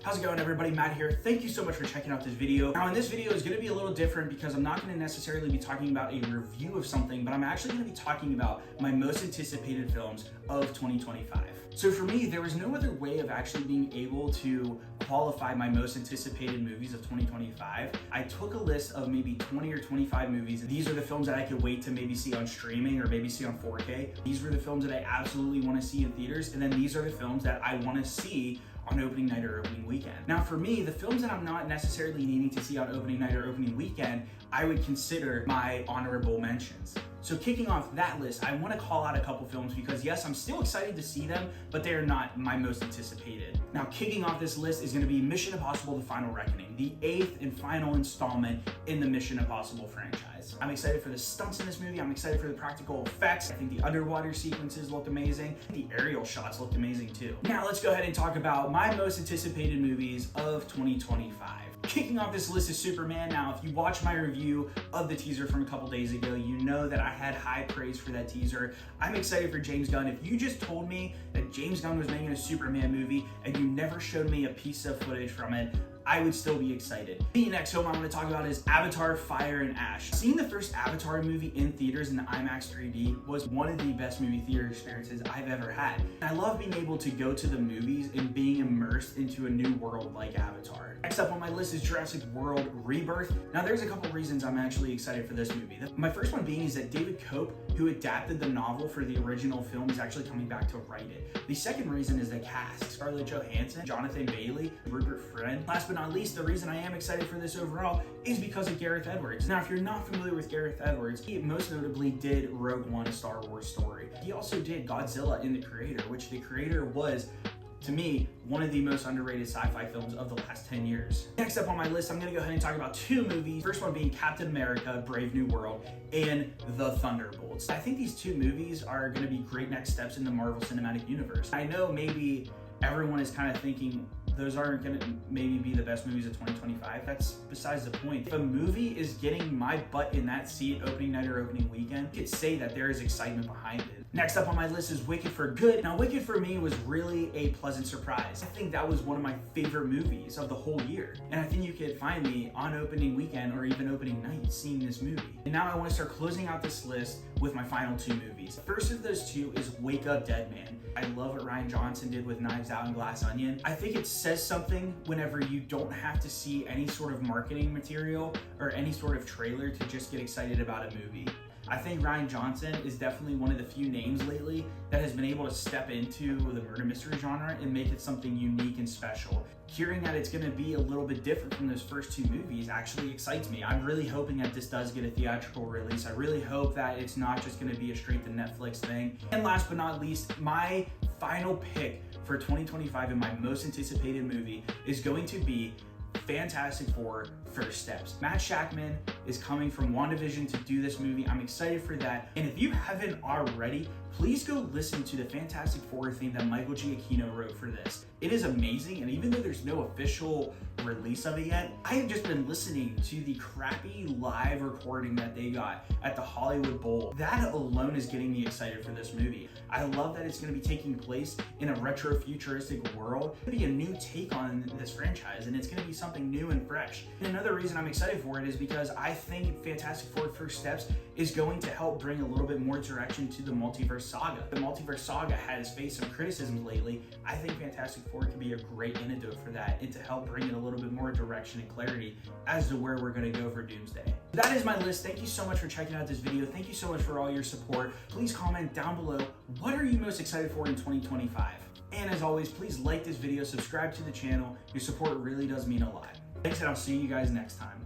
How's it going, everybody? Matt here. Thank you so much for checking out this video. Now, in this video is going to be a little different because I'm not going to necessarily be talking about a review of something, but I'm actually going to be talking about my most anticipated films of 2025. So for me, there was no other way of actually being able to qualify my most anticipated movies of 2025. I took a list of maybe 20 or 25 movies. These are the films that I could wait to maybe see on streaming or maybe see on 4K. These were the films that I absolutely want to see in theaters. And then these are the films that I want to see on opening night or opening weekend. Now for me, the films that I'm not necessarily needing to see on opening night or opening weekend, I would consider my honorable mentions. So kicking off that list, I want to call out a couple films because yes, I'm still excited to see them, but they are not my most anticipated. Now kicking off this list is going to be Mission Impossible: The Final Reckoning, the 8th and final installment in the Mission Impossible franchise. I'm excited for the stunts in this movie. I'm excited for the practical effects. I think the underwater sequences looked amazing. The aerial shots looked amazing too. Now let's go ahead and talk about my most anticipated movies of 2025. Kicking off this list is Superman. Now, if you watched my review of the teaser from a couple days ago, you know that I had high praise for that teaser. I'm excited for James Gunn. If you just told me that James Gunn was making a Superman movie and you never showed me a piece of footage from it, I would still be excited. The next film I want to talk about is Avatar: Fire and Ash. Seeing the first Avatar movie in theaters in the IMAX 3D was one of the best movie theater experiences I've ever had. And I love being able to go to the movies and being immersed into a new world like Avatar. Next up on my list is Jurassic World Rebirth. Now there's a couple reasons I'm actually excited for this movie. My first one being is that David Koepp, who adapted the novel for the original film, is actually coming back to write it. The second reason is the cast: Scarlett Johansson, Jonathan Bailey, Rupert Friend. Last but not least, the reason I am excited for this overall is because of Gareth Edwards. Now, if you're not familiar with Gareth Edwards, he most notably did Rogue One: A Star Wars Story. He also did Godzilla in The Creator, which The Creator was, to me, one of the most underrated sci-fi films of the last 10 years. Next up on my list, I'm gonna go ahead and talk about two movies. First one being Captain America: Brave New World and The Thunderbolts. I think these two movies are gonna be great next steps in the Marvel Cinematic Universe. I know maybe everyone is kind of thinking those aren't gonna maybe be the best movies of 2025. That's besides the point. If a movie is getting my butt in that seat opening night or opening weekend, you could say that there is excitement behind it. Next up on my list is Wicked for Good. Now, Wicked for me was really a pleasant surprise. I think that was one of my favorite movies of the whole year. And I think you could find me on opening weekend or even opening night seeing this movie. And now I want to start closing out this list with my final two movies. The first of those two is Wake Up Dead Man. I love what Rian Johnson did with Knives Out and Glass Onion. I think it says something whenever you don't have to see any sort of marketing material or any sort of trailer to just get excited about a movie. I think Rian Johnson is definitely one of the few names lately that has been able to step into the murder mystery genre and make it something unique and special. Hearing that it's going to be a little bit different from those first two movies actually excites me. I'm really hoping that this does get a theatrical release. I really hope that it's not just going to be a straight to Netflix thing. And last but not least, my final pick for 2025 and my most anticipated movie is going to be Fantastic Four: First Steps. Matt Shakman is coming from WandaVision to do this movie. I'm excited for that. And if you haven't already, please go listen to the Fantastic Four theme that Michael Giacchino wrote for this. It is amazing, and even though there's no official release of it yet, I have just been listening to the crappy live recording that they got at the Hollywood Bowl. That alone is getting me excited for this movie. I love that it's going to be taking place in a retro-futuristic world. It's going to be a new take on this franchise, and it's going to be something new and fresh. And another reason I'm excited for it is because I think Fantastic Four: First Steps is going to help bring a little bit more direction to the multiverse saga. The multiverse saga has faced some criticisms lately. I think Fantastic Four could be a great antidote for that and to help bring it a little bit more direction and clarity as to where we're going to go for Doomsday. That is my list. Thank you so much for checking out this video. Thank you so much for all your support. Please comment down below, what are you most excited for in 2025? And as always, please like this video, subscribe to the channel. Your support really does mean a lot. Thanks, and I'll see you guys next time.